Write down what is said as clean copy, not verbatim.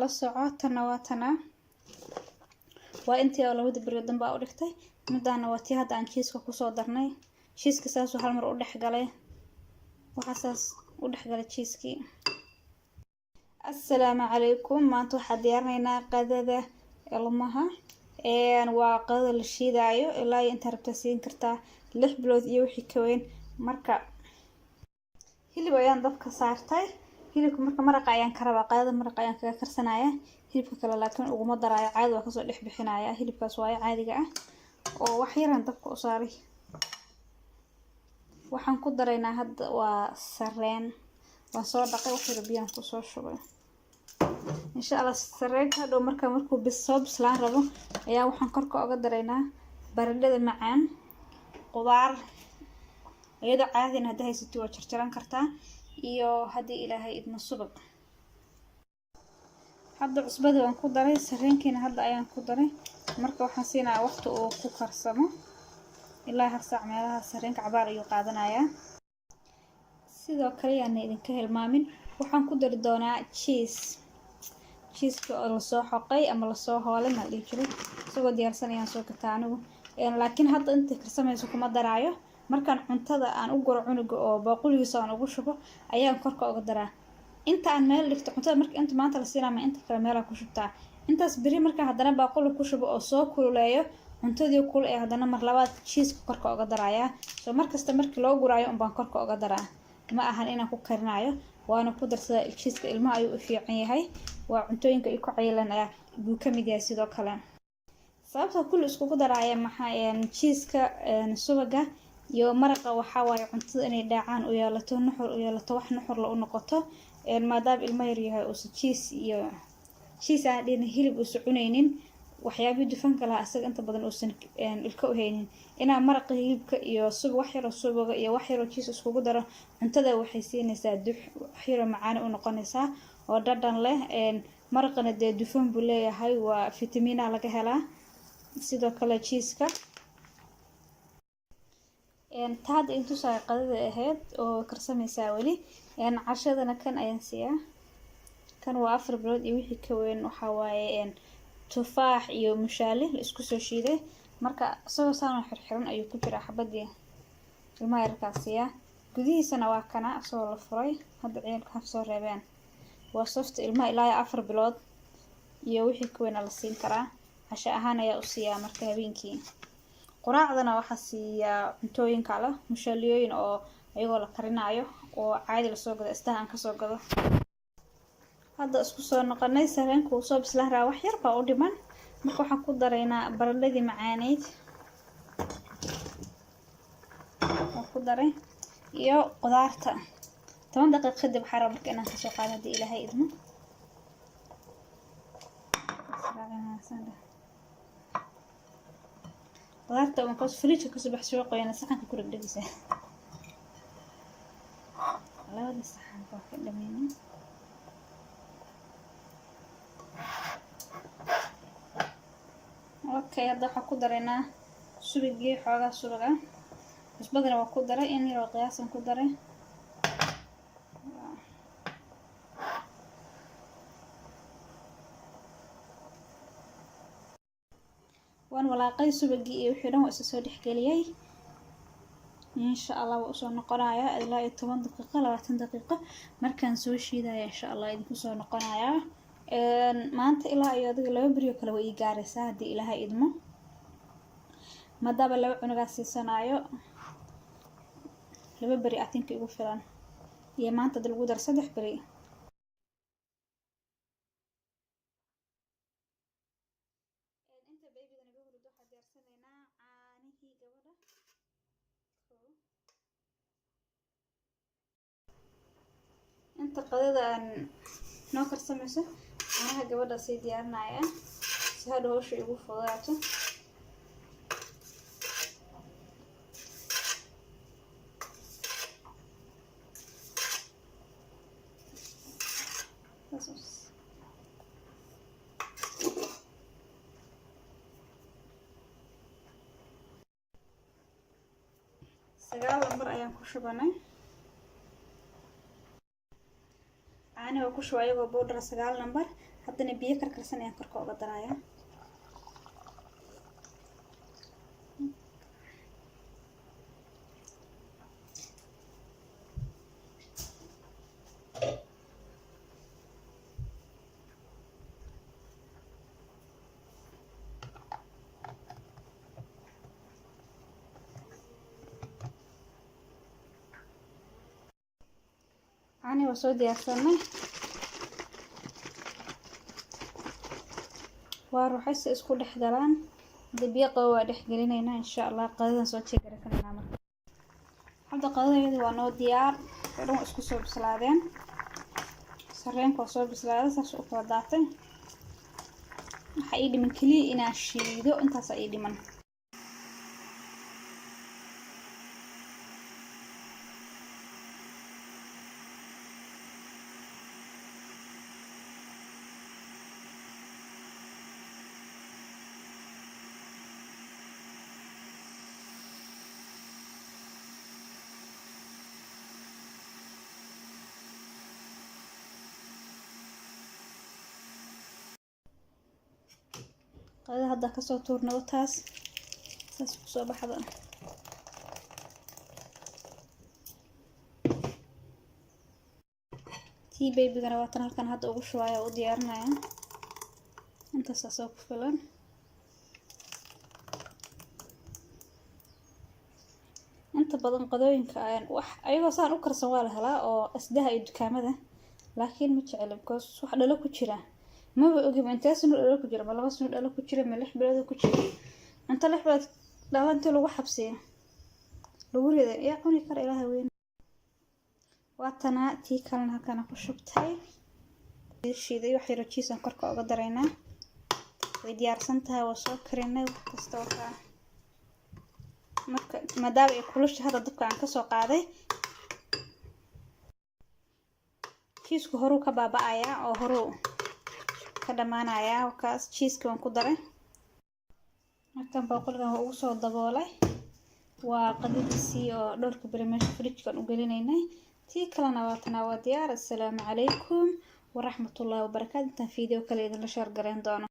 la soco tan waatana waa intii oo labada bari dambe u dhigtay midana waa tii hadda aan cheese-ka ku soo darnay cheese-ka saas hal mar u dhex galay waxa saas u dhex galay cheese-kii assalaamu calaykum maanta waxaan diyaarinaynaa qadada ilmaha waa qadada la shiidayo ilaa inta rabta siin kartaa 6 bilood iyo wixii ka weyn marka hilib ayaan dabka saartay hilibka marka maraqa ayaan ka rabaa qadada maraqa ayaan kaga karsanaya hilibka kale laakiin uguma daraayo caadi waa ka soo dhex bixinaya hilibkaas waa caadiga ah oo wax yar aan dabka u saaray waxaan ku daraynaa hadda waa sareen waan soo dhaqay wax yar biyaan ku soo shubay insha Allah sareenka hadhow markuu bislaan rabo ayaa waxaan korka uga daraynaa baradhada macaan qudaar iyada caadina hadda haysatid waa jarjaran kartaa iyo hadii ilaahay idma subag hadda cusbada waan ku daray sareenkiina hadda ayaan ku daray marka waxaan siinaa waqti uu ku karsamo ilaa hal saac meelaha sareenka cabaar ayuu qaadanayaa sidoo kale aan idinka hilmaamin waxaan ku dari doonaa cheese oo la soo xoqay ama la soo hoolay ma dhigi jiray isagoo diyaarsan ayaan soo gataa anigu laakiin hadda inta karsamayso kuma daraayo markaan cuntada aan u guro cunuga oo baaquligiisa aan ugu shubo ayaan korka uga daraa inta aan meel dhigto cuntada marka inta maanta la siinaa ma inta kale meel ku shubtaa intaas biri marka haddana baaquli ku shubo oo soo kululeeyo cuntadii kul ee haddana mar labaad cheese korka uga daraaya soo markasta markii loo guraayo baan korka uga daraa ma ahan inaan ku karinayo waana ku darsadaa cheese-ka ilmaha ayuu u fiican yahay waa cuntooyinka ay ku caylanaya buu ka mid yahay sidoo kale sababta kullu isku daraaya maxaa cheese-ka subaga iyo maraqa waxa waaye cuntada inay dhaacaan u yeelato nuxur u yeelato wax nuxur la u noqoto maadaama ilmo yar yahay oo cheese aan dhina hilib u cunaynin waxyaabii dufanka lahaa asaga inta badan uusan ilka u haynin inaa maraqa hilibka iyo wax yar oo subaga iyo wax yar oo cheese isku daro cuntada waxay siinaysaa wax yar oo macaan u noqonaysaa oo dhadhan leh maraqana dee dufan buu leeyahay waa fitamiina laga helaa sidoo kale cheese-ka taad intuu soo qadada ahayd oo karsamaysaa wali cashadana kan ayaan siiyaa kan waa 4 bilood iyo wixii ka weyn waxa waaye tufaax iyo mushaali la isku soo shiiday marka soo saan xirxiran ayuu ku jiraa xabadii ilmaha yarkaasiya gudihiisana waa kana soo la furay hadda ciilka soo reebeen waa soft ilmaha ilaa 4 bilood iyo wixii ka weyn la siin karaa casho ahaan ayaa u siiyaa marka habeenkii quraacdana waxa siiya cuntooyin kale mushaaliyooyin oo ayagoo la karinayo oo caadi la soo gado istahan ka soo gado hadda isku soo noqonay sareenku uu soo bislaan raa wax yar baa u dhiman marka waxaan ku daraynaa baradhadii macaaneed ku daray iyo qudaarta 10 daqiiqo kadib xaro marka inaan ka soo qaado hadii ilaahay idmo qudaarta oo ka fridge ka soo baxsho qoyana saxanka ku dhigaysa labada saxan baa ka dhameeyay okay hadda waxaan ku daraynaa subagii xoogaa subaga cusbadana waa ku daray in yar oo qiyaasan ku daray waan walaaqay subagii iyo wixii dhan waa isa soo dhexgeliyay insha Allah waa soo noqonaya ilaa 10 daqiiqo 20 daqiiqo markaan soo shiidayo insha Allah idinku soo noqonaya maanta ilaa iyo adiga 2 bariyo kale way gaaraysaa hadii ilaahay idmo maadaama laba cunuga siisanayo 2 bari atinka ugu filan iyo maanta dal ugu dar 3 bari inta babyga naga hurdo waxa diyaarsanayna caanihii gabadha inta qadada aan noo karsamayso caanaha gabadha si diyaarinaya si hadda hawsha ugu fududaato sagaal lambar ayaan ku shubanay caano caaniga ku shubay ayagoo powder 9 number haddana biyo karkarsan ayaan korka uga darayaa caani waa soo diyaarsanay waa ruuxaysa isku dhex galaan biyo qabow waa dhex gelinaynaa insha Allah qadadan soo jeegaraynaa marka hadda qadadaydu waa noo diyaar dhan isku soo bislaadeen sarreenka waa soo bislaaday saas u kala daatay waxa ii dhiman kaliya inaan shiido intaas ay dhiman qadada hadda ka soo tuurnado taas saas ku soo baxda tii baby-gana waa tan halkan hadda ugu shubaya oo u diyaarinaya intaas soo ku filan inta badan qadooyinka wax ayagoo saan u karsan waa la helaa oo asdaha iyo dukaamada laakiin ma jecel because wax dhalo ku jira ما بقولك أنت سنو ولا كجرا ما لا سنو ولا كجرا ملح بلاد كجرا أنت لح بلاد لا أنت لو حبسين لو وريد يا قوني كر إلى وين واتنا تي كلنا كنا كشبتها الشيء ذي وحيرو تشيسن كركو قدرينا ويدي أرسنتها وسكرنا وتستوفى ما دام يأكلوش هذا الدبك عن كسو قاعدة تشيسكو هرو كبابا آيا أو هرو كدمانايا وكاس cheese كون كدره markan boqolkan ugu soo daboolay waa qadadiisii oo dhowrka bari meesha fridge-kan u gelinaynay tii kalena waa tan waa diyaar. Assalaamu calaykum waraxmatullaahi wabarakaatuh. Intaan video kale idin la share gareyn doono.